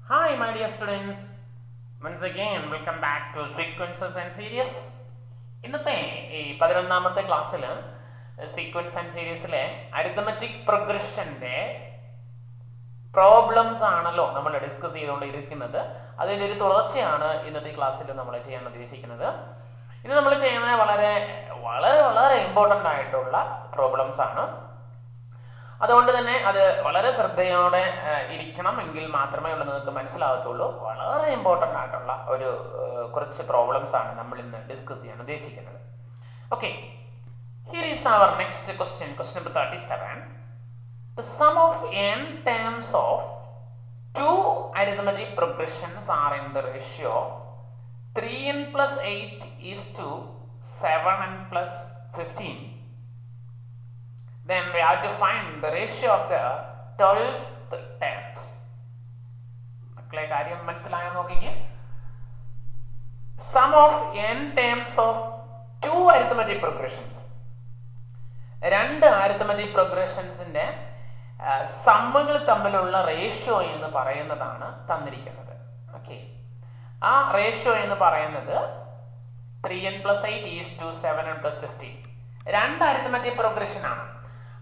Hi my dear students, once again welcome back to Sequences and Series. ഇന്നത്തെ ഈ 11ാമത്തെ ക്ലാസ്സിൽ sequence and സീരീസിലെ arithmetic പ്രോഗ്രഷന്റെ problems ആണല്ലോ നമ്മൾ ഡിസ്കസ് ചെയ്തുകൊണ്ടിരിക്കുന്നത്. അതിൻ്റെ ഒരു തുടർച്ചയാണ് ഇന്നത്തെ ക്ലാസ്സിൽ നമ്മൾ ചെയ്യാൻ ഉദ്ദേശിക്കുന്നത്. ഇത് നമ്മൾ ചെയ്യുന്നത് വളരെ വളരെ വളരെ ഇമ്പോർട്ടൻ്റ് ആയിട്ടുള്ള പ്രോബ്ലംസ് ആണ്. അതുകൊണ്ട് തന്നെ അത് വളരെ ശ്രദ്ധയോടെ ഇരിക്കണം എങ്കിൽ മാത്രമേ ഉള്ളൂ നിങ്ങൾക്ക് മനസ്സിലാകത്തുള്ളൂ. വളരെ ഇമ്പോർട്ടൻ്റ് ആയിട്ടുള്ള ഒരു കുറച്ച് പ്രോബ്ലംസ് ആണ് നമ്മൾ ഇന്ന് ഡിസ്കസ് ചെയ്യാൻ ഉദ്ദേശിക്കുന്നത്. Okay, here is our next question, question number 37. The sum of n terms of two arithmetic progressions are in the ratio 3n plus 8 is to 7n plus 15. Then we have to find the ratio of the 12th terms. മക്കളെ കാര്യം മനസ്സിലായോ നോക്കിക്കേ. Sum of n terms of two arithmetic progressions. രണ്ട് arithmetic progressionsന്റെ സമ്മുകൾ തമ്മിലുള്ള ratio എന്ന് പറയുന്നതാണ് തന്നിരിക്കുന്നത്. Okay, ആ റേഷ്യോ എന്ന് പറയുന്നത് 3n plus 8 is to 7n plus 15. രണ്ട് അരിത്തമെറ്റിക് പ്രോഗ്രഷൻ ആണ്.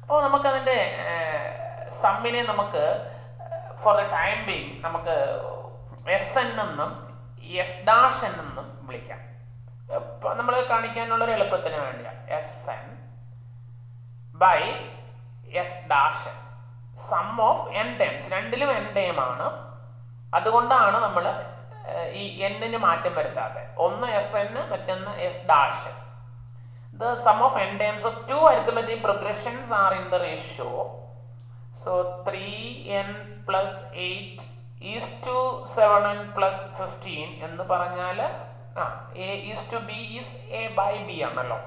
അപ്പോൾ നമുക്കതിൻ്റെ സമ്മിനെ നമുക്ക് ഫോർ ദ ടൈം ബീങ് നമുക്ക് എസ് എൻ എന്നും എസ് ഡാഷ് എൻ എന്നും വിളിക്കാം. നമ്മൾ കാണിക്കാനുള്ളൊരു എളുപ്പത്തിന് വേണ്ടിയാണ് S N by S dash N. Sum of N terms, രണ്ടിലും എൻ ടേം ആണ്. അതുകൊണ്ടാണ് നമ്മൾ ഈ എന്നിന് മാറ്റം വരുത്താതെ ഒന്ന് എസ് എൻ മറ്റൊന്ന് S dash. The sum of n terms of two arithmetic progressions are in the ratio. So 3n plus 8 is to 7n plus 15 എന്ന് പറഞ്ഞാൽ a is to b is a by b ആണല്ലോ.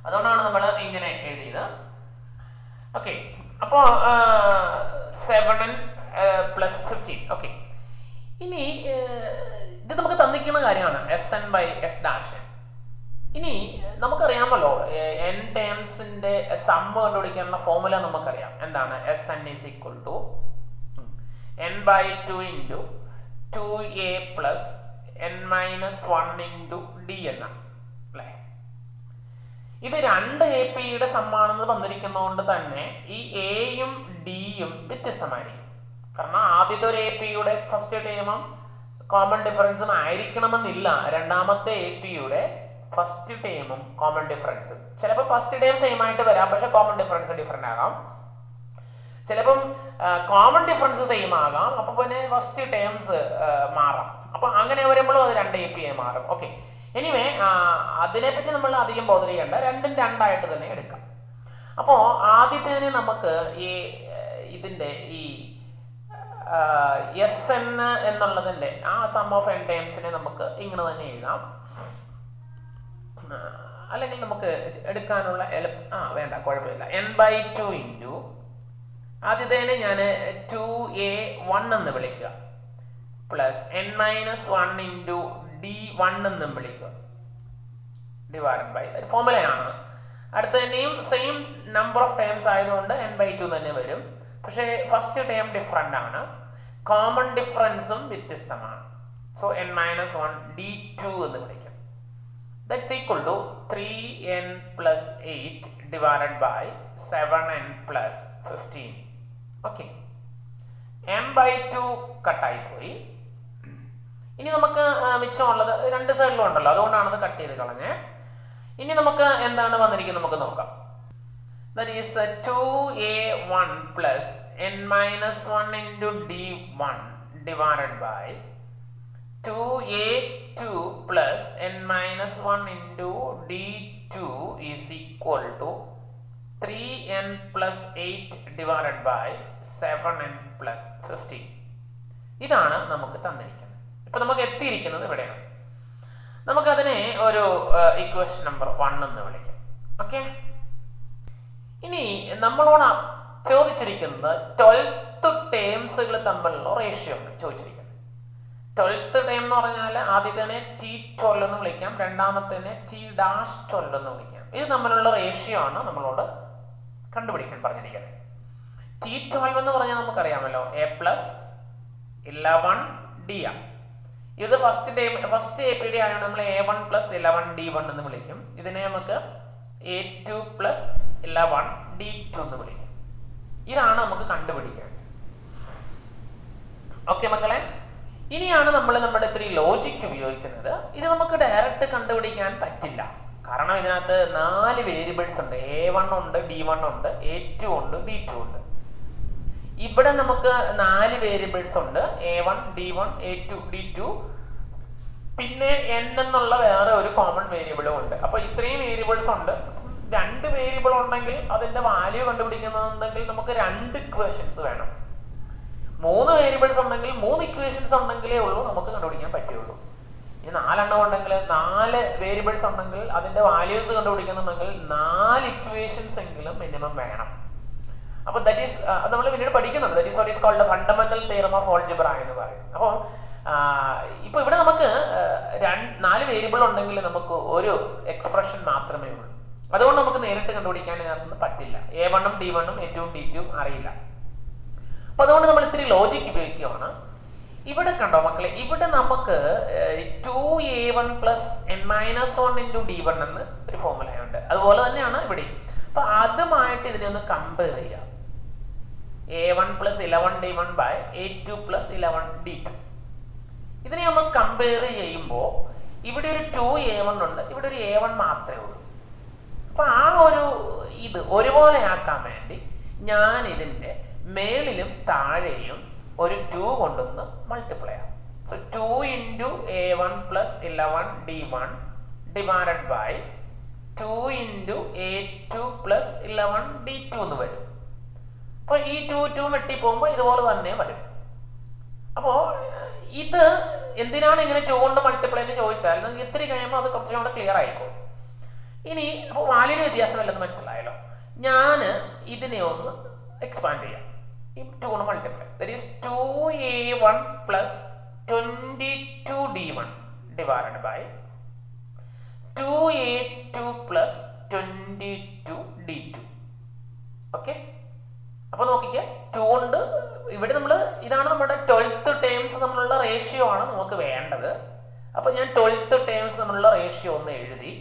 അതുകൊണ്ടാണ് നമ്മൾ ഇങ്ങനെ എഴുതിയത്. Okay, അപ്പോൾ 7n plus 15. Okay, ഇനി ഇത് നമുക്ക് തന്നിരിക്കുന്ന കാര്യമാണ് S N by S dash. ഇനി നമുക്കറിയാമല്ലോ എൻ ടേംസിന്റെ സമ്മ് കണ്ടുപിടിക്കാനുള്ള ഫോർമുല നമുക്കറിയാം. എന്താണ്? S N is equal to N by 2 into 2a plus N minus 1 into D എന്നാണ് അല്ലേ. ഇത് രണ്ട് എ പിയുടെ സമ്മാണെന്ന് വന്നിരിക്കുന്നതുകൊണ്ട് തന്നെ ഈ എയും ഡിയും വ്യത്യസ്തമായിരിക്കും. കാരണം ആദ്യത്തെ ഒരു എ പിയുടെ ഫസ്റ്റ് ടേമും കോമൺ ഡിഫറൻസും ആയിരിക്കണമെന്നില്ല രണ്ടാമത്തെ എ പിയുടെ ഫസ്റ്റ് ടേമും കോമൺ ഡിഫറൻസ്. ചിലപ്പോൾ ഫസ്റ്റ് ടേം സെയിം ആയിട്ട് വരാം, പക്ഷെ കോമൺ ഡിഫറൻസ് ഡിഫറെൻ്റ് ആകാം. ചിലപ്പം കോമൺ ഡിഫറൻസ് സെയിം ആകാം, അപ്പോൾ പിന്നെ ഫസ്റ്റ് ടേംസ് മാറാം. അപ്പോൾ അങ്ങനെ വരുമ്പോഴും അത് രണ്ട് എ പി ആയി മാറും. ഓക്കെ, എനിവേ അതിനെപ്പറ്റി നമ്മൾ അധികം ബോധർ ചെയ്യേണ്ട, രണ്ടും രണ്ടായിട്ട് തന്നെ എടുക്കാം. അപ്പോൾ ആദ്യത്തേന് നമുക്ക് ഈ ഇതിൻ്റെ ഈ എസ് എൻ എന്നുള്ളതിൻ്റെ ആ സം ഓഫ് എൻ ടേംസിനെ നമുക്ക് ഇങ്ങനെ തന്നെ എഴുതാം. അല്ലെങ്കിൽ നമുക്ക് എടുക്കാനുള്ള വേണ്ട, കുഴപ്പമില്ല. എൻ ബൈ 2 ഇൻറ്റു ആദ്യത്തേനെ ഞാൻ 2a1 എന്ന് വിളിക്കുക plus N minus 1 into d1 എന്നും വിളിക്കുക ഡിവൈഡഡ് ബൈ ഒരു ഫോർമുലയാണ്. അടുത്തതിനെയും സെയിം നമ്പർ ഓഫ് ടേംസ് ആയതുകൊണ്ട് എൻ ബൈ 2 തന്നെ വരും. പക്ഷേ ഫസ്റ്റ് ടേം ഡിഫറൻ്റ് ആണ്, കോമൺ ഡിഫറൻസും വ്യത്യസ്തമാണ്. സോ എൻ മൈനസ് 1 d2 എന്ന് വിളിക്കും. That's equal to 3n plus 8 divided by 7n plus 15. Okay, m by 2 കട്ടായി പോയി. ഇനി നമുക്ക് മിച്ചമുള്ളത് രണ്ട് സൈഡിലും ഉണ്ടല്ലോ, അതുകൊണ്ടാണ് അത് കട്ട് ചെയ്ത് കളഞ്ഞത്. ഇനി നമുക്ക് എന്താണ് വന്നിരിക്കുന്നത് നമുക്ക് നോക്കാം. That is 2a1 plus n minus 1 into d1 divided by 2a2 plus n minus 1 into d2 is equal to 3n plus 8 divided by 7n plus 15. ഇതാണ് നമുക്ക് തന്നിരിക്കുന്നത്. ഇപ്പൊ നമുക്ക് എത്തിയിരിക്കുന്നത് ഇവിടെയാണ്. നമുക്കതിനെ ഒരു ഇക്വേഷൻ നമ്പർ 1 എന്ന് വിളിക്കാം. ഓക്കെ, ഇനി നമ്മളോട് ചോദിച്ചിരിക്കുന്നത് 12th ടേംസുകൾ തമ്മിലുള്ള റേഷ്യോ ആണ് ചോദിച്ചിരിക്കുന്നത്. 12th ടേം എന്ന് പറഞ്ഞാൽ ആദ്യത്തേനെ T12 എന്ന് വിളിക്കാം, രണ്ടാമത്തേനെ T-12 എന്ന് വിളിക്കാം. ഇത് തമ്മിലുള്ള റേഷ്യോ ആണ് നമ്മളോട് കണ്ടുപിടിക്കാൻ പറഞ്ഞിരിക്കുന്നത്. T12 എന്ന് പറഞ്ഞാൽ നമുക്കറിയാമല്ലോ a plus 11d ആണ്. ഇത് ഫസ്റ്റ് APD ആയതുകൊണ്ട് നമ്മൾ A1 plus 11d1 എന്ന് വിളിക്കും. ഇതിനെ നമുക്ക് A2 plus 11d2 എന്ന് വിളിക്കും. ഇതാണ് നമുക്ക് കണ്ടുപിടിക്കേണ്ടത്. ഓക്കെ മക്കളെ, ഇനിയാണ് നമ്മൾ നമ്മുടെ ഇത്തിരി ലോജിക് ഉപയോഗിക്കുന്നത്. ഇത് നമുക്ക് ഡയറക്റ്റ് കണ്ടുപിടിക്കാൻ പറ്റില്ല. കാരണം ഇതിനകത്ത് 4 വേരിയബിൾസ് ഉണ്ട്. A1 ഉണ്ട്, D1 ഉണ്ട്, A2 ഉണ്ട്, D2 ഉണ്ട്. ഇവിടെ നമുക്ക് 4 വേരിയബിൾസ് ഉണ്ട്. A1, D1, A2, D2, പിന്നെ n എന്നുള്ള വേറെ ഒരു കോമൺ വേരിയബിളും ഉണ്ട്. അപ്പൊ ഇത്രയും വേരിയബിൾസ് ഉണ്ട്. 2 വേരിയബിൾ ഉണ്ടെങ്കിൽ അതിന്റെ വാല്യൂ കണ്ടുപിടിക്കുന്നുണ്ടെങ്കിൽ നമുക്ക് 2 ഇക്വേഷൻസ് വേണം. 3 വേരിയബിൾസ് ഉണ്ടെങ്കിൽ 3 ഇക്വേഷൻസ് ഉണ്ടെങ്കിലേ ഉള്ളൂ നമുക്ക് കണ്ടുപിടിക്കാൻ പറ്റുള്ളൂ. ഇനി 4 എണ്ണം ഉണ്ടെങ്കിൽ 4 വേരിയബിൾസ് ഉണ്ടെങ്കിൽ അതിന്റെ വാല്യൂസ് കണ്ടുപിടിക്കുന്നുണ്ടെങ്കിൽ 4 ഇക്വേഷൻസ് എങ്കിലും മിനിമം വേണം. അപ്പൊ ദാറ്റ് ഈസ് അത് നമ്മൾ പിന്നീട് പഠിക്കുന്നുണ്ട്. That is what is called fundamental theorem of algebra എന്ന് പറയും. അപ്പോൾ ഇപ്പൊ ഇവിടെ നമുക്ക് 4 വേരിയബിൾ ഉണ്ടെങ്കിൽ നമുക്ക് ഒരു എക്സ്പ്രഷൻ മാത്രമേ ഉള്ളൂ. അതുകൊണ്ട് നമുക്ക് നേരിട്ട് കണ്ടുപിടിക്കാൻ ഇതിനകത്ത് പറ്റില്ല. A1 ഉം D1 ഉം A2 ഉം D2 ഉം അറിയില്ല. അപ്പൊ അതുകൊണ്ട് നമ്മൾ ഇത്തിരി ലോജിക് ഉപയോഗിക്കുകയാണ്. ഇവിടെ കണ്ടോ മക്കളെ, ഇവിടെ നമുക്ക് 2A1 plus n-1 into D1 എന്ന് ഒരു ഫോർമുലയുണ്ട്. അതുപോലെ തന്നെയാണ് ഇവിടെ. അപ്പൊ അതുമായിട്ട് ഇതിനെ ഒന്ന് കമ്പയർ ചെയ്യാം. A1 plus 11D1 by A2 plus 11D2. ഇതിനെ നമ്മൾ കമ്പയർ ചെയ്യുമ്പോൾ ഇവിടെ ഒരു 2A1 ഉണ്ട്, ഇവിടെ ഒരു A1 മാത്രമേ ഉള്ളൂ. അപ്പൊ ആ ഒരു ഇത് ഒരുപോലെ ആക്കാൻ വേണ്ടി ഞാൻ ഇതിന്റെ മേളിലും താഴെയും ഒരു 2 കൊണ്ടൊന്ന് മൾട്ടിപ്ലൈ ആവും. So 2 into A1 plus 11D1 divided by 2 into A2 plus 11D2 എന്ന് വരും. അപ്പൊ ഈ 2 വെട്ടി പോകുമ്പോൾ ഇതുപോലെ തന്നെ വരും. അപ്പോ ഇത് എന്തിനാണ് ഇങ്ങനെ 2 കൊണ്ട് മൾട്ടിപ്ലൈ എന്ന് ചോദിച്ചാൽ നിങ്ങൾക്ക് ഇത്തിരി കഴിയുമ്പോൾ അത് കുറച്ചും കൂടെ ക്ലിയർ ആയിക്കോളും. ഇനി അപ്പോൾ വാല്യൂന് വ്യത്യാസമില്ലെന്ന് മനസ്സിലായല്ലോ. ഞാൻ ഇതിനെ ഒന്ന് എക്സ്പാൻഡ് ചെയ്യാം. 2 കൊണ്ട് multiply, that is 2A1 plus 22D1 divided by 2A2 plus 22D2. Okay, അപ്പൊ നോക്കിക്കേ, 2 കൊണ്ട് ഇവിടെ നമ്മൾ ഇതാണ് നമ്മുടെ 12th ടേംസ് തമ്മിലുള്ള റേഷ്യോ ആണ് നമുക്ക് വേണ്ടത്. അപ്പൊ ഞാൻ 12th ടേംസ് തമ്മിലുള്ള റേഷ്യോ ഒന്ന് എഴുതി.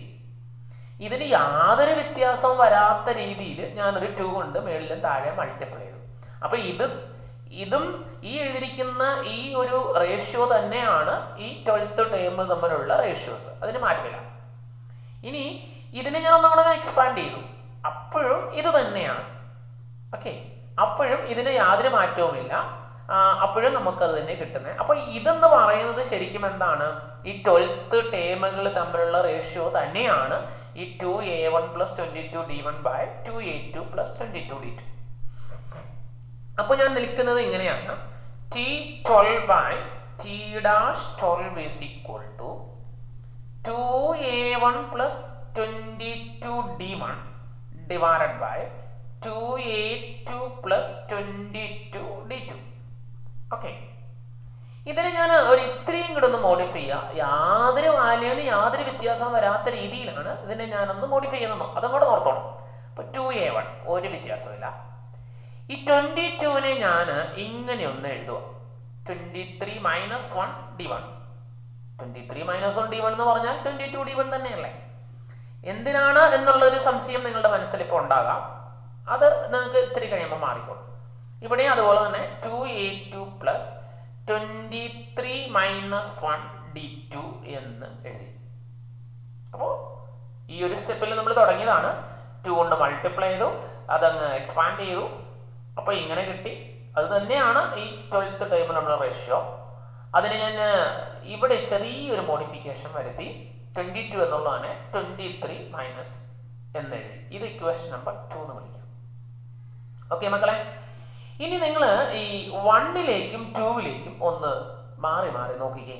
ഇതിന് യാതൊരു വ്യത്യാസവും വരാത്ത രീതിയിൽ ഞാനൊരു 2 കൊണ്ട് മേളിലും താഴെ മൾട്ടിപ്ലൈ ചെയ്തു. അപ്പൊ ഇതും ഈ എഴുതിയിരിക്കുന്ന ഈ ഒരു റേഷ്യോ തന്നെയാണ് ഈ 12th ടേം തമ്മിലുള്ള റേഷ്യോസ്. അതിന് മാറ്റമില്ല. ഇനി ഇതിനെ ഞാൻ ഒന്നുകൂടെ എക്സ്പാൻഡ് ചെയ്തു, അപ്പോഴും ഇത് തന്നെയാണ്. ഓക്കെ, അപ്പോഴും ഇതിന് യാതൊരു മാറ്റവുമില്ല. അപ്പോഴും നമുക്കത് തന്നെ കിട്ടുന്നത്. അപ്പൊ ഇതെന്ന് പറയുന്നത് ശരിക്കും എന്താണ്? ഈ 12th ടേമുകൾ തമ്മിലുള്ള റേഷ്യോ തന്നെയാണ് ഈ 2A1 plus 22D1 by 2A2 plus 22D2. അപ്പൊ ഞാൻ നിൽക്കുന്നത് ഇങ്ങനെയാണ്. T12 by T-12 is equal to 2A1 plus 22D1 divided by 2A2 plus 22D2. Okay, ഇതിനെ ഞാൻ ഒരു ഇത്രയും കൂടെ ഒന്ന് മോഡിഫൈ ചെയ്യാം. യാതൊരു വാല്യൂവിന് യാതൊരു വ്യത്യാസം വരാത്ത രീതിയിലാണ് ഇതിനെ ഞാനൊന്ന് മോഡിഫൈ ചെയ്യുന്നു. അതും കൂടെ ഓർത്തോണം. അപ്പൊ 2A1 ഒരു വ്യത്യാസമില്ല. ഈ 22നെ ഞാൻ ഇങ്ങനെ ഒന്ന് എഴുതുക. 23 minus 1D1. 23 minus 1D1 എന്ന് പറഞ്ഞാൽ 22D1 തന്നെയല്ലേ? എന്തിനാണ് എന്നുള്ളൊരു സംശയം നിങ്ങളുടെ മനസ്സിൽ ഇപ്പോൾ ഉണ്ടാകാം. അത് നിങ്ങൾക്ക് ഇത്തിരി കഴിയുമ്പോൾ മാറിക്കോളും. ഇവിടെ അതുപോലെ തന്നെ 2A2 plus 23 minus 1D2 എന്ന് എഴുതി. അപ്പോൾ ഈ ഒരു സ്റ്റെപ്പിൽ നമ്മൾ തുടങ്ങിയതാണ്. 2 കൊണ്ട് മൾട്ടിപ്ലൈ ചെയ്തു, അതങ്ങ് എക്സ്പാൻഡ് ചെയ്തു. അപ്പോൾ ഇങ്ങനെ കിട്ടി. അത് തന്നെയാണ് ഈ 12th ടേം നമ്മുടെ റേഷ്യോ. അതിന് ഞാൻ ഇവിടെ ചെറിയൊരു മോഡിഫിക്കേഷൻ വരുത്തി. 22 എന്നുള്ളതാണ് 23 മൈനസ് എന്നെഴുതി. ഇത് ഇക്വേഷൻ നമ്പർ 2 എന്ന് വിളിക്കാം. ഓക്കെ മക്കളെ, ഇനി നിങ്ങൾ ഈ 1ലേക്കും 2ലേക്കും ഒന്ന് മാറി മാറി നോക്കിക്കേ.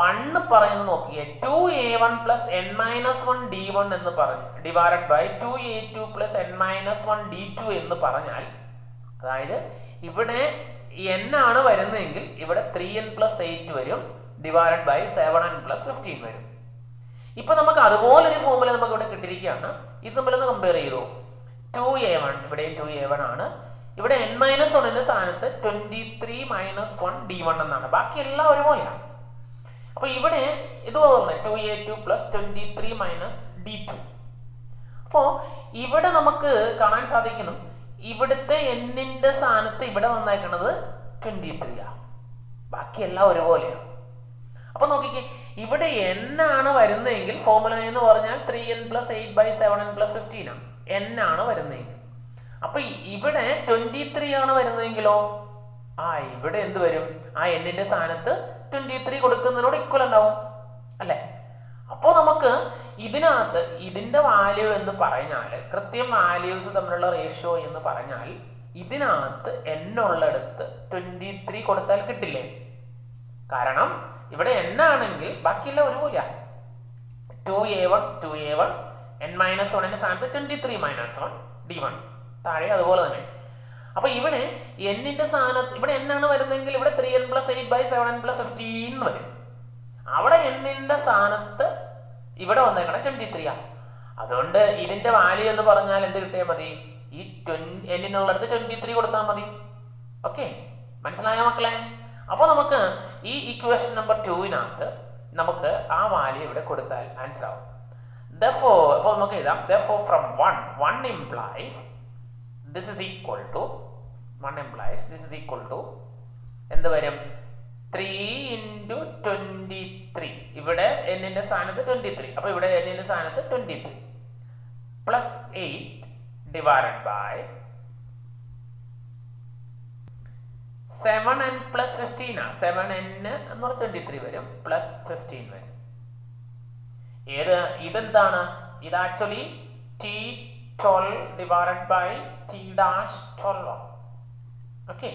1 പറയുന്നത് നോക്കിക്കേ, 2A1 plus n-1D1 എന്ന് പറഞ്ഞു divided by 2A2 plus n-1D2 എന്ന് പറഞ്ഞാൽ, അതായത് ഇവിടെ n ആണ് വരുന്നതെങ്കിൽ ഇവിടെ 3n plus 8 വരും ഡിവൈഡഡ് ബൈ 7n plus 15 വരും. ഇപ്പൊ നമുക്ക് അതുപോലൊരു ഫോർമുല നമുക്ക് ഇവിടെ കിട്ടിയിരിക്കുകയാണ്. ഇത് നമ്മളൊന്ന് കമ്പയർ ചെയ്തു. 2A1 ഇവിടെ 2A1 ആണ്, ഇവിടെ n-1ന്റെ സ്ഥാനത്ത് 23 - 1 d1 എന്നാണ്. ബാക്കി എല്ലാം ഒരുപോലെയാണ്. അപ്പൊ ഇവിടെ ഇതുപോലെ 2a2 + 23 - d2. അപ്പോ ഇവിടെ നമുക്ക് കാണാൻ സാധിക്കുന്നു ഇവിടുത്തെ n-ന്റെ സ്ഥാനത്ത് ഇവിടെ വന്നേക്കുന്നത് 23 ആണ്. ബാക്കി എല്ലാം ഒരുപോലെയാണ്. അപ്പൊ നോക്കിക്കേ, ഇവിടെ n ആണ് വരുന്നതെങ്കിൽ ഫോർമുല എന്ന് പറഞ്ഞാൽ 3n + 8/7n + 15 ആണ്. n ആണ് വരുന്നതെങ്കിൽ. അപ്പൊ ഇവിടെ 23 ആണ് വരുന്നതെങ്കിലോ ഇവിടെ എന്ത് വരും? ആ n-ന്റെ സ്ഥാനത്ത് 23 കൊടുക്കുന്നതിനോട് ഇക്വൽ ഉണ്ടാവും അല്ലെ? അപ്പോൾ നമുക്ക് ഇതിനകത്ത് ഇതിന്റെ വാല്യൂ എന്ന് പറഞ്ഞാൽ കൃത്യം വാല്യൂസ് തമ്മിലുള്ള റേഷ്യോ എന്ന് പറഞ്ഞാൽ ഇതിനകത്ത് n ഉള്ളിടത്ത് 23 കൊടുത്താൽ കിട്ടില്ലേ? കാരണം ഇവിടെ n ആണെങ്കിൽ ബാക്കിയെല്ലാം ഒരുപോലെയാണ്. 2a1 2a1 n-1ന്റെ സ്ഥാനത്ത് 23 - 1 d1 താഴെ അതുപോലെ തന്നെ. അപ്പൊ ഇവിടെ n-ന്റെ സ്ഥാനത്ത് ഇവിടെ n ആണ് വരുന്നതെങ്കിൽ ഇവിടെ 3n + 8/7n + 15 വരും. അവിടെ n-ന്റെ സ്ഥാനത്ത് ഇവിടെ വന്നേക്കണം 23 ആണ്. അതുകൊണ്ട് ഇതിന്റെ വാല്യൂ എന്ന് പറഞ്ഞാൽ എന്ത് കിട്ടിയാൽ മതി? ഈ n-നുള്ളിടത്ത് 23 കൊടുത്താൽ മതി. ഓക്കെ, മനസ്സിലായ മക്കളെ? അപ്പൊ നമുക്ക് ഈ ഇക്വേഷൻ നമ്പർ 2-നകത്ത് നമുക്ക് ആ വാല്യൂ ഇവിടെ കൊടുത്താൽ ആൻസർ ആവും. Therefore, അപ്പോൾ നമുക്ക് എഴുതാം therefore from 1 implies this is equal to എന്ത് വരും? 3 × 23. ഇവിടെ n-ന്റെ സ്ഥാനത്ത് 23. അപ്പൊ ഇവിടെ n-ന്റെ സ്ഥാനത്ത് 23 + 8 divided by 7n + 15 ആണ്. 7n എന്ന് പറഞ്ഞാൽ 23 വരും + 15 വരും. ഇതെന്താണ്? ഇത് actually t12 divided by t-12. Okay,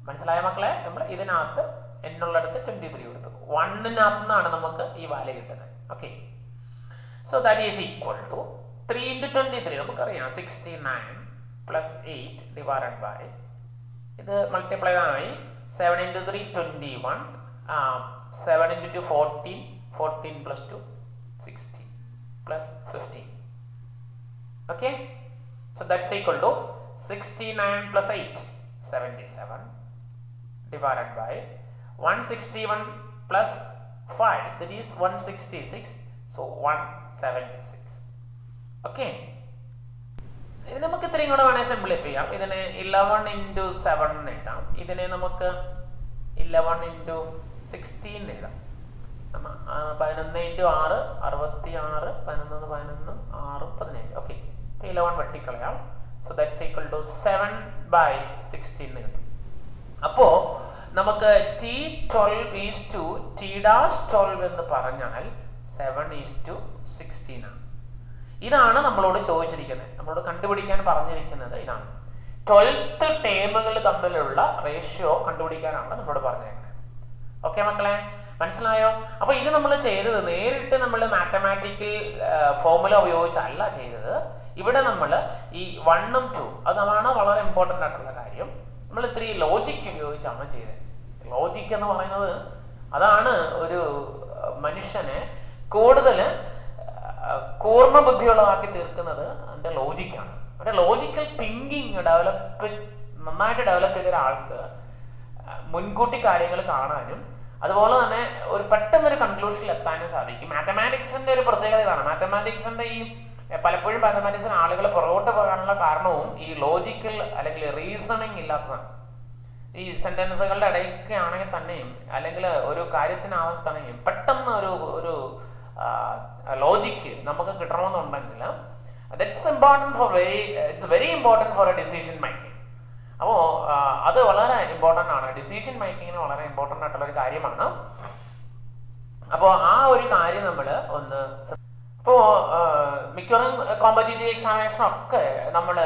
മനസ്സിലായ മക്കളെ? നമ്മൾ ഇതിനകത്ത് n ഉള്ളിടത്ത് 23 കൊടുത്തു. 1-നകത്ത് നിന്നാണ് നമുക്ക് ഈ വാല്യൂ കിട്ടുന്നത്. Okay, so that is equal to 3 × 23 നമുക്കറിയാം 69 + 8 divided by ഇത് മൾട്ടിപ്ലൈ ആയി 7 × 3 21 7 × 2 14 14 + 2 16 + 15. Okay, so that's equal to 69 + 8 77 divided by 161 + 5 that is 166, so 176. Okay, ഇത് നമുക്ക് ഇത്രയും കൂടെ വേണേൽ സിംപ്ലിഫൈ ചെയ്യാം. ഇതിനെ 11 × 7 എഴുതാം. ഇതിനെ നമുക്ക് 11 × 16 എഴുതാം. 11 × 6 66 11 11 6 17. ഓക്കെ, 11 വെട്ടിക്കളയാം. സോ ദാറ്റ്സ് ഈക്വൽ ടു 7/16 കിട്ടും. അപ്പോ നമുക്ക് t12 = t-12 എന്ന് പറഞ്ഞാൽ 7:16 ആണ്. ഇതാണ് നമ്മളോട് ചോദിച്ചിരിക്കുന്നത്, നമ്മളോട് കണ്ടുപിടിക്കാൻ പറഞ്ഞിരിക്കുന്നത് ഇതാണ്. 12th ടേമുകൾ തമ്മിലുള്ള റേഷ്യോ കണ്ടുപിടിക്കാനാണ് നമ്മളോട് പറഞ്ഞിരിക്കുന്നത്. ഓക്കെ മക്കളെ, മനസ്സിലായോ? അപ്പൊ ഇത് നമ്മൾ ചെയ്തത് നേരിട്ട് നമ്മൾ മാത്തമാറ്റിക്കൽ ഫോർമുല ഉപയോഗിച്ചല്ല ചെയ്തത്. ഇവിടെ നമ്മൾ ഈ 1ഉം 2 അതാണ് വളരെ ഇമ്പോർട്ടൻ്റ് ആയിട്ടുള്ള കാര്യം. നമ്മൾ ഇത്തിരി ലോജിക്ക് ഉപയോഗിച്ചാണ് ചെയ്തത്. ലോജിക്ക് എന്ന് പറയുന്നത് അതാണ് ഒരു മനുഷ്യനെ കൂടുതൽ കൂർമ്മ ബുദ്ധിയുള്ളതാക്കി തീർക്കുന്നത്. അതിന്റെ ലോജിക്കാണ്. അവരുടെ ലോജിക്കൽ തിങ്കിങ് നന്നായിട്ട് ഡെവലപ്പ് ചെയ്ത ഒരാൾക്ക് മുൻകൂട്ടി കാര്യങ്ങൾ കാണാനും അതുപോലെ തന്നെ ഒരു പെട്ടെന്നൊരു കൺക്ലൂഷനിൽ എത്താനും സാധിക്കും. മാത്തമാറ്റിക്സിന്റെ ഒരു പ്രത്യേകത ഇതാണ്. മാത്തമാറ്റിക്സിന്റെ ഈ പലപ്പോഴും മാത്തമാറ്റിക്സിന് ആളുകൾ പുറകോട്ട് പോകാനുള്ള കാരണവും ഈ ലോജിക്കൽ അല്ലെങ്കിൽ റീസണിങ് ഇല്ലാത്തതാണ്. ഈ സെന്റൻസുകളുടെ ഇടയ്ക്ക് ആണെങ്കിൽ തന്നെയും അല്ലെങ്കിൽ ഒരു കാര്യത്തിനാണെങ്കിൽ തന്നെയും പെട്ടെന്ന് ഒരു ലോജിക്ക് നമുക്ക് കിട്ടണമെന്നുണ്ടെങ്കിൽ it's very important for a decision making. അപ്പോൾ അത് വളരെ ഇമ്പോർട്ടൻ്റ് ആണ്. ഡിസിഷൻ മേക്കിങ്ങിന് വളരെ ഇമ്പോർട്ടൻ്റ് ആയിട്ടുള്ള ഒരു കാര്യമാണ്. അപ്പോൾ ആ ഒരു കാര്യം നമ്മൾ ഒന്ന് ഇപ്പോൾ മിക്കവാറും കോമ്പറ്റേറ്റീവ് എക്സാമിനേഷനൊക്കെ നമ്മൾ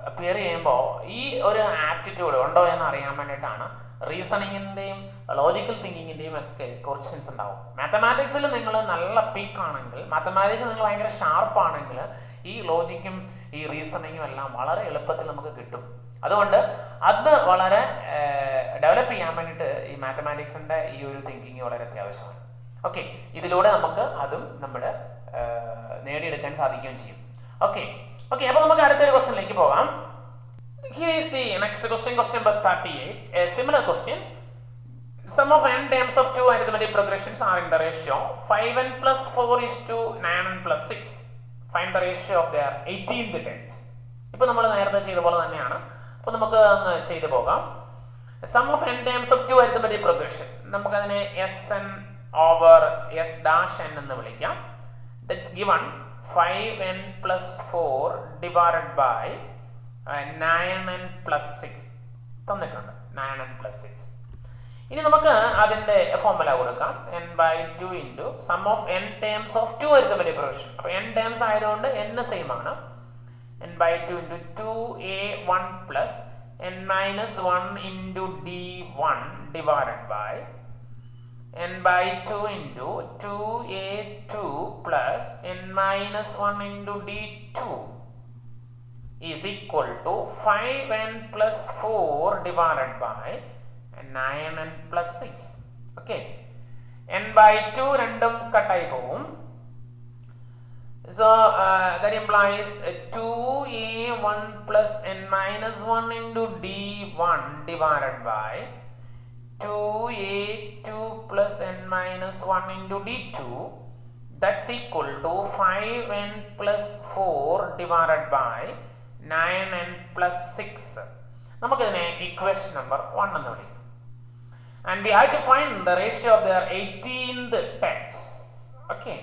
അപ്പിയർ ചെയ്യുമ്പോൾ ഈ ഒരു ആപ്റ്റിറ്റ്യൂഡ് ഉണ്ടോ എന്ന് അറിയാൻ വേണ്ടിയിട്ടാണ് റീസണിങ്ങിൻ്റെയും ലോജിക്കൽ തിങ്കിങ്ങിൻ്റെയും ഒക്കെ ക്വസ്റ്റ്യൻസ് ഉണ്ടാവും. മാത്തമാറ്റിക്സിൽ നിങ്ങൾ നല്ല പീക്കാണെങ്കിൽ, മാത്തമാറ്റിക്സ് നിങ്ങൾ ഭയങ്കര ഷാർപ്പാണെങ്കിൽ ഈ ലോജിക്കും ഈ റീസണിങ്ങും എല്ലാം വളരെ എളുപ്പത്തിൽ നമുക്ക് കിട്ടും. അതുകൊണ്ട് അത് വളരെ ഡെവലപ്പ് ചെയ്യാൻ വേണ്ടിയിട്ട് ഈ മാത്തമാറ്റിക്സിൻ്റെ ഈ ഒരു തിങ്കിങ് വളരെ അത്യാവശ്യമാണ്. ഓക്കെ, ഇതിലൂടെ നമുക്ക് അതും നമ്മൾ നേടിയെടുക്കാൻ സാധിക്കുകയും ചെയ്യും. ഓക്കെ, അപ്പോൾ നമുക്ക് അടുത്തൊരു ക്വസ്റ്റ്യനിലേക്ക് പോകാം. Here is the next question, question number 38. A similar question. Sum of n terms of two arithmetic progressions are in the ratio 5n plus 4 is to 9n plus 6. Find the ratio of their 18th terms. ഇപ്പോൾ നമ്മൾ നേരത്തെ ചെയ്ത പോലെ തന്നെയാണ്. അപ്പോൾ നമുക്ക് അങ്ങ് ചെയ്തു പോകാം. Sum of n terms of two arithmetic progression. നമുക്കതിനെ Sn over S dash n എന്ന് വിളിക്കാം. That's given 5n plus 4 divided by 9n plus 6 തന്നിട്ടുണ്ട്. 9n plus 6. ഇനി നമുക്ക് അതിന്റെ ഫോർമുല കൊടുക്കാം. n by 2 into sum of n terms of two arithmetic progression. അപ്പോൾ n terms ആയതുകൊണ്ട് n സെയിം ആണ്. n by 2 into 2a1 plus n minus 1 into d1 divided by n by 2 into 2a2 plus n minus 1 into d2 is equal to 5n plus 4 divided by 9n plus 6. Okay, n by 2 രണ്ടും കട്ടായി പോകും. So that implies 2a1 plus n minus 1 into d1 divided by 2a2 plus n minus 1 into d2. That's equal to 5n plus 4 divided by 9n plus 6. നമുക്കിതിനെ equation number 1 എന്ന് വിളിക്കാം. And we have to find the ratio of their 18th terms. Okay,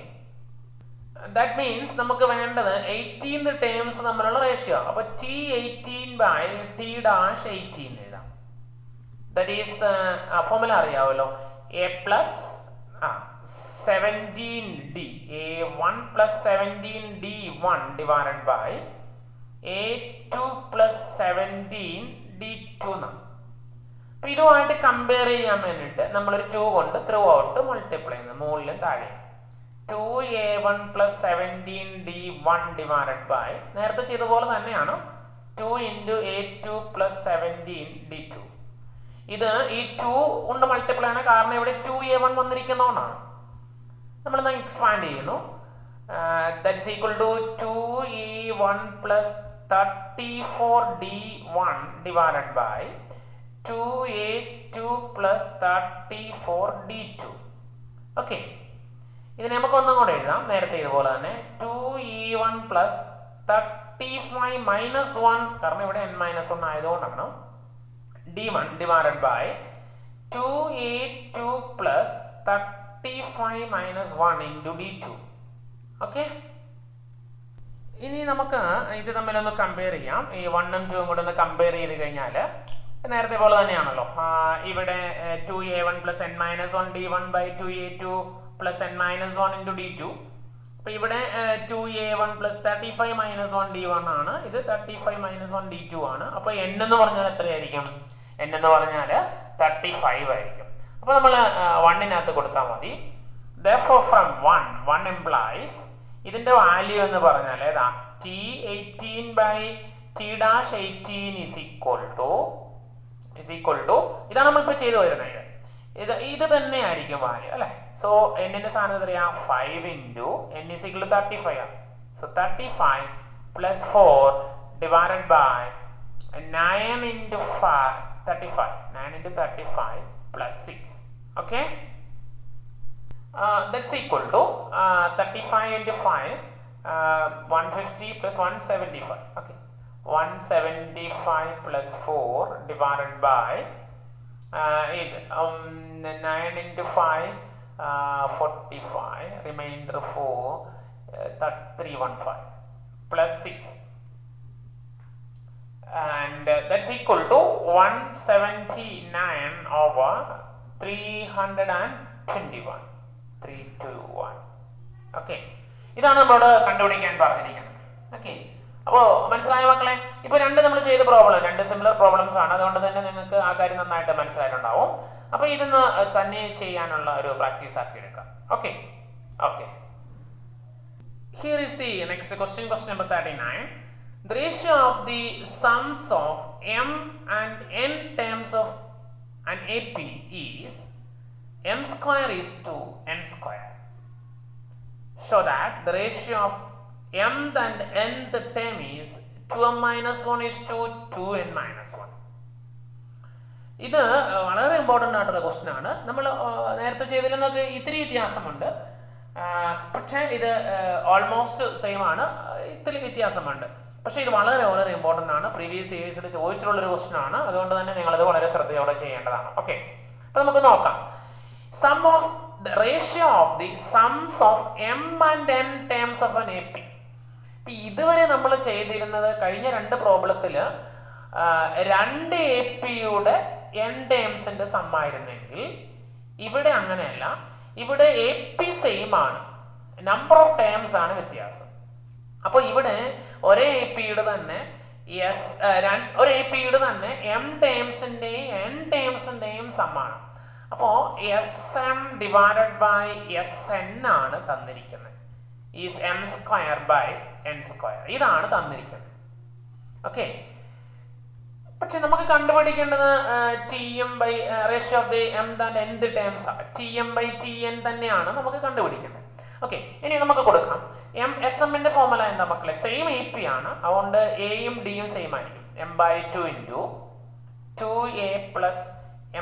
that means നമുക്ക് വേണ്ടത് 18th terms തമ്മിലുള്ള ratio. അപ്പോൾ t18 by t dash 18 എഴുതാം. That is the formula അറിയാമല്ലോ. a plus 17d a1 plus 17d1 divided by a2 plus 17d2 എന്നാണ്. അപ്പോൾ ഇതുമായിട്ട് compare ചെയ്യാൻ വേണ്ടിയിട്ട് നമ്മളൊരു 2 കൊണ്ട് ത്രൂ ഔട്ട് മൾട്ടിപ്ലൈ ചെയ്യുന്നത് മുകളിലും താഴെ 2a1 plus 17d1 divided by നേരത്തെ ചെയ്ത പോലെ തന്നെയാണ് 2 into a2 plus 17d2. ഇത് ഈ 2 കൊണ്ട് മൾട്ടിപ്ലൈ ആണ്, കാരണം ഇവിടെ 2a1 വന്നിരിക്കുന്നതുകൊണ്ടാണ്. നമ്മൾ എക്സ്പാൻഡ് ചെയ്യുന്നു. That is equal to 2a1 plus 34d1 divided by 2a2 plus 34d2. Okay, ഇതിനെ നമുക്ക് ഒന്നും കൂടെ എഴുതാം നേരത്തെ ഇതുപോലെ തന്നെ. 2e1 plus 35 minus 1, കാരണം ഇവിടെ n minus 1 ആയതുകൊണ്ടാണ്, d1 divided by 2a2 plus 35 minus 1 into d2. Okay, ഇനി നമുക്ക് ഇത് തമ്മിലൊന്ന് കമ്പയർ ചെയ്യാം. ഈ 1ഉം 2ഉം കൂടെ ഒന്ന് കമ്പയർ ചെയ്ത് കഴിഞ്ഞാൽ നേരത്തെ പോലെ തന്നെയാണല്ലോ. ഇവിടെ 2a1 plus n minus 1 d1 by 2a2 plus n minus 1 into d2. അപ്പോൾ ഇവിടെ 2a1 plus 35 minus 1 d1 ആണ്, ഇത് 35 minus 1 d2 ആണ്. അപ്പോൾ n എന്ന് പറഞ്ഞാൽ എത്രയായിരിക്കും? n എന്ന് പറഞ്ഞാൽ 35 ആയിരിക്കും. അപ്പോൾ നമ്മൾ 1നകത്ത് കൊടുത്താൽ മതി. Therefore from 1 implies ഇതിന്റെ വാല്യൂ എന്ന് പറഞ്ഞാൽ ഏതാ? t18 by t dash 18 is equal to ഇതാണ് നമ്മളിപ്പോൾ ചെയ്തു വരുന്നത്. ഇത് തന്നെ ആയിരിക്കും വാല്യൂ അല്ലേ? സോ എന്നിന്റെ സ്ഥാനം എത്രയാ? 5 into n is equal to 35 ആണ്. So 35 plus 4 divided by 9 into 35 plus 6. Okay, that's equal to 35 into 5 150 plus 175. Okay, 175 plus 4 divided by 9 into 5 45, remainder 4 315 plus 6, and that's equal to 179 over 321. 321. Okay, ഇതാണ് നമ്മളോട് കണ്ടുപിടിക്കാൻ പറഞ്ഞിരിക്കുന്നത്. Okay, അപ്പോൾ മനസ്സിലായ മക്കളെ? ഇപ്പോൾ നമ്മൾ ചെയ്ത പ്രോബ്ലം 2 സിമിലർ പ്രോബ്ലംസ് ആണ്, അതുകൊണ്ട് തന്നെ നിങ്ങൾക്ക് ആ കാര്യം നന്നായിട്ട് മനസ്സിലായിട്ടുണ്ടാവും. അപ്പോൾ ഇതൊന്ന് തന്നെ ചെയ്യാനുള്ള ഒരു പ്രാക്ടീസ് ആക്കി എടുക്കാം. Okay okay, here is the next question, question number 39. The ratio of the sums of m and n terms of an AP is m square is to n square. Show that the ratio of mth and nth term is 2m minus 1 is to 2n minus 1. ഇത് വളരെ important ആയിട്ടുള്ള question ആണ്. നമ്മൾ നേരത്തെ ചെയ്തതിൽ നിന്നൊക്കെ ഇത്തിരി വ്യത്യാസമുണ്ട്, പക്ഷേ ഇത് ഓൾമോസ്റ്റ് സെയിം ആണ്, ഇത്തിരി വ്യത്യാസമുണ്ട്. പക്ഷേ ഇത് വളരെ വളരെ ഇമ്പോർട്ടൻ്റ് ആണ്, പ്രീവിയസ് ഇയേഴ്സിൽ ചോദിച്ചിട്ടുള്ളൊരു ക്വസ്റ്റ്യൻ ആണ്. അതുകൊണ്ട് തന്നെ നിങ്ങളത് വളരെ ശ്രദ്ധയോടെ ചെയ്യേണ്ടതാണ്. ഓക്കെ, അപ്പോൾ നമുക്ക് നോക്കാം. Sum of the ratio of the sums of m and n terms of an AP. ഇതുവരെ നമ്മൾ ചെയ്തിരുന്നത് കഴിഞ്ഞ രണ്ട് പ്രോബ്ലത്തിൽ രണ്ട് APയുടെ n ടേംസിന്റെ സം ആയിരുന്നെങ്കിൽ ഇവിടെ അങ്ങനെയല്ല. ഇവിടെ AP സെയിം ആണ്, നമ്പർ ഓഫ് ടേംസ് ആണ് വ്യത്യാസം. അപ്പോൾ ഇവിടെ ഒരേ APയുടെ തന്നെ ഒരു APയുടെ തന്നെ m ടേംസിന്റെയും n ടേംസിന്റെയും സമ്മാണ്. അപ്പോൾ SM ഡിവൈഡഡ് ബൈ SN ആണ് തന്നിരിക്കുന്നത്. Is m square by n square, ഇതാണ് തന്നിരിക്കുന്നത്. ഓക്കെ, പക്ഷെ നമുക്ക് കണ്ടുപിടിക്കേണ്ടത് TM by ratio of the m and nth terms TM by TN തന്നെയാണ് നമുക്ക് കണ്ടുപിടിക്കേണ്ടത്. ഓക്കെ, ഇനി നമുക്ക് കൊടുക്കാം. SM-ന്റെ ഫോർമുല എന്താ മക്കളെ? സെയിം AP ആണ്, അതുകൊണ്ട് എയും ഡിയും സെയിം ആയിരിക്കും. m/2 into 2a plus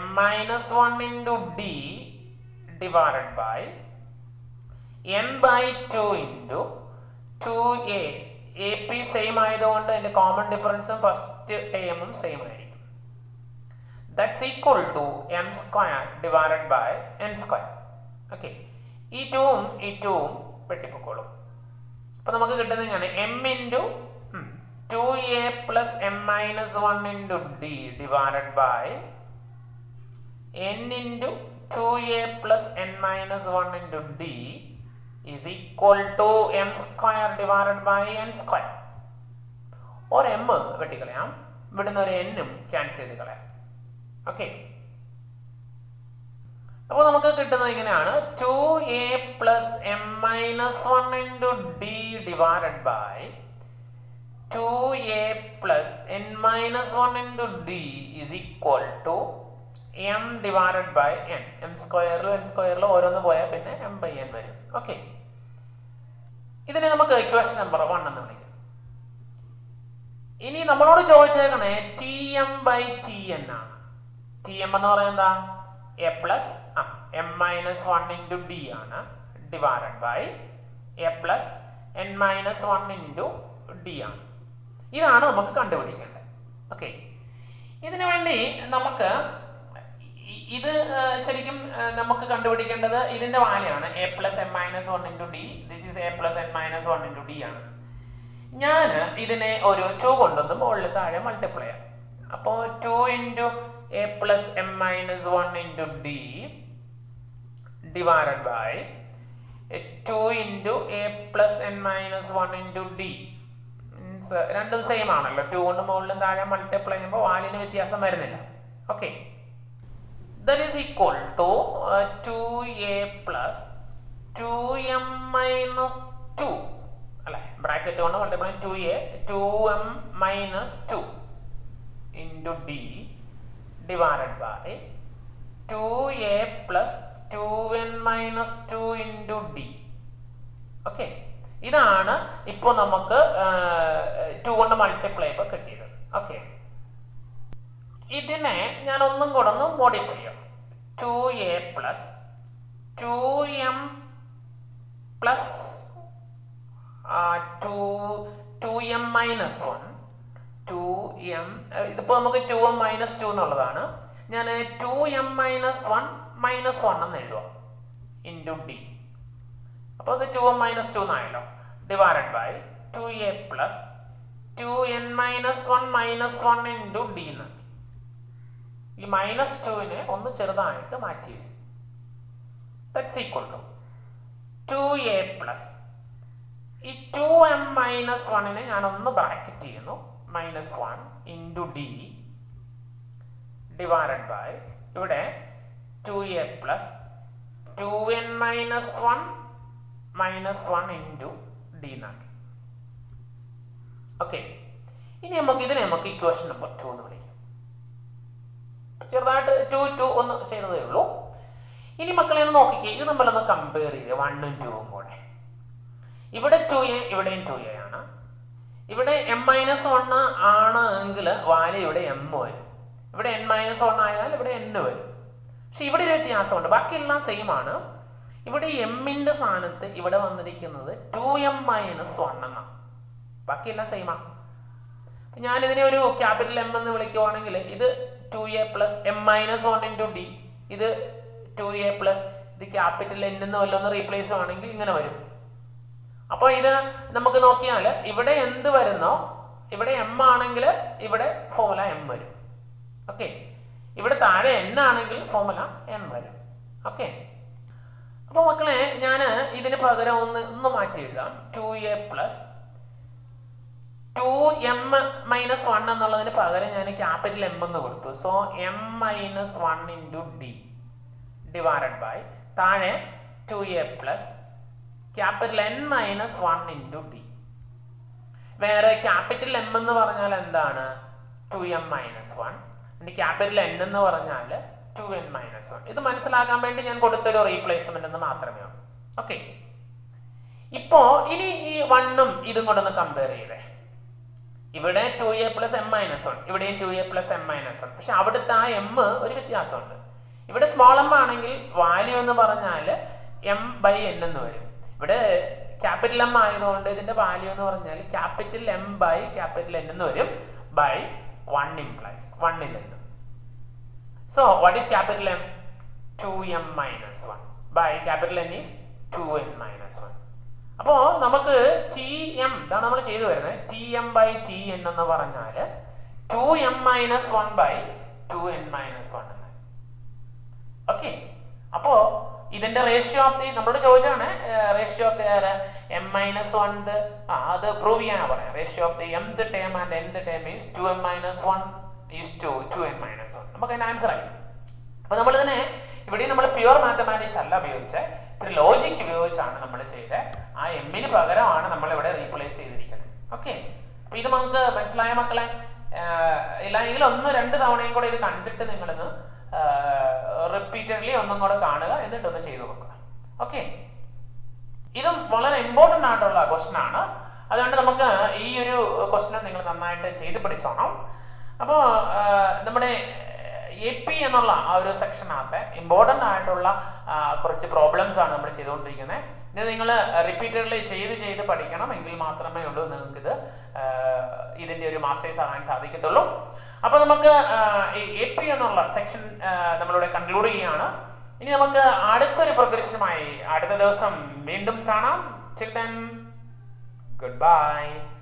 m-1 into d divided by n/2 into 2a. AP same ആയതുകൊണ്ട് അതിന്റെ കോമൺ ഡിഫറൻസും ഫസ്റ്റ് ടേമും സെയിം ആയിരിക്കും. That's equal to m square divided by n square. Okay, ഈ 2ഉം ഈ 2ഉം വെട്ടിപ്പൊക്കോളും. അപ്പൊ നമുക്ക് കിട്ടുന്നത് ഇങ്ങനെ m into 2a plus m-1 into d divided by n into 2a plus n-1 into d is equal to m square divided by n square. ഒരു m വെട്ടിക്കളയാം, ഇവിടുന്ന് ഒരു n-ഉം ക്യാൻസൽ ചെയ്ത് കളയാം. ഓക്കെ, അപ്പോൾ നമുക്ക് കിട്ടുന്നത് ഇങ്ങനെയാണ്. 2a plus m-1 into d divided by 2a plus n-1 into d is equal to m divided by n. m സ്ക്വയറിലും n സ്ക്വയറിലും ഓരോന്ന് പോയാൽ പിന്നെ m/n വരും. ഓക്കെ, ഇതിനെ നമുക്ക് ഇക്വേഷൻ നമ്പർ 1 എന്ന് വിളിക്കാം. ഇനി നമ്മളോട് ചോദിച്ചേക്കണേ TM ബൈ TN ആണ്. TM എന്ന് പറയുന്നത് a plus m-1 into d ആണ് divided by a plus n-1 into d ആണ്. ഇതാണ് നമുക്ക് കണ്ടുപിടിക്കേണ്ടത്. ഓക്കെ, ഇതിനു വേണ്ടി നമുക്ക് ഇത് ശരിക്കും നമുക്ക് കണ്ടുപിടിക്കേണ്ടത് ഇതിന്റെ വാല്യാണ് a plus m-1 into d. This is a plus n-1 into d ആണ്. ഞാൻ ഇതിനെ ഒരു 2 കൊണ്ടൊന്ന് മുകളിൽ താഴെ മൾട്ടിപ്ലൈ ചെയ്യാം. അപ്പോൾ 2 into a plus m-1 into d divided by 2 into a plus n-1 into d. രണ്ടും സെയിം ആണല്ലോ, 2 കൊണ്ട് മുകളിലും താഴെ മൾട്ടിപ്ലൈ ചെയ്യുമ്പോൾ വാല്യൂന് വ്യത്യാസം വരുന്നില്ല. Okay, that is equal to 2a plus 2m minus 2 അല്ലേ, ബ്രാക്കറ്റ് കൊണ്ട് multiply 2a 2m minus 2 into d divided by 2a plus 2n minus 2 into d. Okay, ഇതാണ് ഇപ്പോൾ നമുക്ക് 2 കൊണ്ട് മൾട്ടിപ്ലൈ ചെയ്യുമ്പോൾ കിട്ടിയത്. ഓക്കെ, ഇതിനെ ഞാൻ ഒന്നും കൂടെ ഒന്ന് മോഡിഫൈ ചെയ്യാം. 2a plus 2m plus 2m minus 1 2m. ഇതിപ്പോൾ നമുക്ക് 2m മൈനസ് 2 എന്നുള്ളതാണ്. ഞാൻ 2m മൈനസ് 1 മൈനസ് 1 എന്ന് എഴുതുക ഇൻറ്റു d. അപ്പോൾ അത് 2m മൈനസ് 2 എന്നായല്ലോ, divided by 2a plus 2n minus 1 minus 1 into d എന്നാക്കി. ഈ മൈനസ് 2നെ ഒന്ന് ചെറുതായിട്ട് മാറ്റി. That's equal to 2a plus ഈ 2m മൈനസ് 1നെ ഞാൻ ഒന്ന് ബ്രാക്കറ്റ് ചെയ്യുന്നു, minus 1 into d divided by ഇവിടെ 2a plus 2n minus 1 minus 1 into d എന്നാക്കി. ഓക്കെ, ഇനി ഇതിനെ നമുക്ക് ഇക്വേഷൻ നമ്പർ 2 എന്ന് വിളിക്കാം. ചെറുതായിട്ട് 2 ഒന്ന് ചെയ്തതേ ഉള്ളൂ. ഇനി മക്കളെ ഒന്ന് നോക്കിക്കേ, ഇത് നമ്മളൊന്ന് കമ്പയർ ചെയ്ത് 1ഉം 2ഉം കൂടെ. ഇവിടെ 2a ഇവിടെയും 2a ആണ്. ഇവിടെ m-1 ആണ് എങ്കിൽ വാല്യൂ ഇവിടെ m വരും. ഇവിടെ n-1 ആയാൽ ഇവിടെ n വരും. പക്ഷെ ഇവിടെ ഒരു വ്യത്യാസമുണ്ട്. ബാക്കിയെല്ലാം സെയിം ആണ്. ഇവിടെ എമ്മിന്റെ സ്ഥാനത്ത് ഇവിടെ വന്നിരിക്കുന്നത് 2m-1 എന്നാണ്. ബാക്കിയെല്ലാം സെയിം ആണ്. ഞാനിതിനെ ഒരു ക്യാപിറ്റൽ എം എന്ന് വിളിക്കുവാണെങ്കിൽ ഇത് 2a plus m-1 into D, ഇത് 2a പ്ലസ് ഇത് ക്യാപിറ്റൽ n എന്ന് വല്ലൊന്ന് റീപ്ലേസ് ആണെങ്കിൽ ഇങ്ങനെ വരും. അപ്പോൾ ഇത് നമുക്ക് നോക്കിയാൽ ഇവിടെ എന്ത് വരുന്നോ, ഇവിടെ m ആണെങ്കിൽ ഇവിടെ ഫോർമുല m വരും. ഓക്കെ, ഇവിടെ താഴെ n ആണെങ്കിൽ ഫോർമുല n വരും. ഓക്കെ, അപ്പോൾ മക്കളെ ഞാൻ ഇതിന് പകരം ഒന്ന് മാറ്റി എഴുതാം. 2a പ്ലസ് 2m-1 എന്നുള്ളതിന് പകരം ഞാൻ ക്യാപിറ്റൽ എം എന്ന് കൊടുത്തു. So m-1 into D divided by താഴെ 2a plus capital n-1 into D. വേറെ ക്യാപിറ്റൽ എം എന്ന് പറഞ്ഞാൽ എന്താണ്? 2m-1. ക്യാപിറ്റൽ n എന്ന് പറഞ്ഞാൽ 2n-1. ഇത് മനസ്സിലാക്കാൻ വേണ്ടി ഞാൻ കൊടുത്തൊരു റീപ്ലേസ്മെന്റ് എന്ന് മാത്രമേ ഉള്ളൂ. ഓക്കെ, ഇപ്പോ ഇനി ഈ 1ഉം ഇതും കൊണ്ടൊന്ന് കമ്പയർ ചെയ്തേ. ഇവിടെ 2a പ്ലസ് m-1, ഇവിടെയും 2a പ്ലസ് m-1. പക്ഷെ അവിടുത്തെ ആ m ഒരു വ്യത്യാസമുണ്ട്. ഇവിടെ സ്മോൾ m ആണെങ്കിൽ വാല്യൂ എന്ന് പറഞ്ഞാൽ m/n എന്ന് വരും. ഇവിടെ ക്യാപിറ്റൽ എം ആയതുകൊണ്ട് ഇതിന്റെ വാല്യൂ എന്ന് പറഞ്ഞാൽ capital m by capital n എന്ന് വരും. ബൈ 1 ഇംപ്ലൈസ് 1 ൽ നിന്ന്. So what is capital M? 2m-1 by capital N is 2n-1. അപ്പോൾ നമുക്ക് Tm ഇതാണ് നമ്മൾ ചെയ്തു വരുന്നത്. Tm ബൈ Tn എന്ന് പറഞ്ഞാൽ 2m-1 ബൈ 2n-1 എന്ന്. ഓക്കെ, അപ്പോ ഇതിന്റെ റേഷ്യോ ഓഫ് ദി നമ്മളോട് ചോദിച്ചാണ് റേഷ്യോ ഓഫ് ദി m-1 അത് പ്രൂവ് ചെയ്യാനാണ് പറയാം. Ratio of the mth term and nth term is 2m-1 is to 2n-1. നമുക്ക് അതിന് ആൻസർ ആയി. അപ്പൊ നമ്മൾ ഇതിനെ ഇവിടെ നമ്മൾ പ്യുവർ മാത്തമാറ്റിക്സ് അല്ല ഉപയോഗിച്ചത്, ഇത്തിരി ലോജിക് ഉപയോഗിച്ചാണ് നമ്മൾ ചെയ്തത്. ആ എമ്മിന് പകരമാണ് നമ്മൾ ഇവിടെ റീപ്ലേസ് ചെയ്തിരിക്കുന്നത്. ഓക്കെ, അപ്പൊ ഇത് നമുക്ക് മനസ്സിലായ മക്കളെ? ഇല്ലെങ്കിൽ 1-2 തവണയും കൂടെ ഇത് കണ്ടിട്ട് നിങ്ങളിന്ന് റിപ്പീറ്റഡ്ലി ഒന്നും കൂടെ കാണുക, എന്നിട്ടൊന്ന് ചെയ്തു നോക്കുക. ഓക്കെ, ഇതും വളരെ ഇമ്പോർട്ടൻ്റ് ആയിട്ടുള്ള ക്വസ്റ്റ്യൻ ആണ്. അതുകൊണ്ട് നമുക്ക് ഈ ഒരു ക്വസ്റ്റ്യൻ നിങ്ങൾ നന്നായിട്ട് ചെയ്ത് പഠിച്ചോണം. അപ്പോൾ നമ്മുടെ AP എന്നുള്ള ആ ഒരു സെക്ഷനകത്ത് ഇമ്പോർട്ടൻ്റ് ആയിട്ടുള്ള കുറച്ച് പ്രോബ്ലംസ് ആണ് നമ്മൾ ചെയ്തുകൊണ്ടിരിക്കുന്നത്. ഇത് നിങ്ങൾ റിപ്പീറ്റഡ്ലി ചെയ്ത് പഠിക്കണം, എങ്കിൽ മാത്രമേ ഉള്ളൂ നിങ്ങൾക്ക് ഇതിന്റെ ഒരു മാസ്റ്റേഴ്സ് ആകാൻ സാധിക്കത്തുള്ളൂ. അപ്പൊ നമുക്ക് AP എന്നുള്ള സെക്ഷൻ നമ്മളിവിടെ കൺക്ലൂഡ് ചെയ്യുകയാണ്. ഇനി നമുക്ക് അടുത്തൊരു പ്രോഗ്രഷനുമായി അടുത്ത ദിവസം വീണ്ടും കാണാം. Till then, goodbye.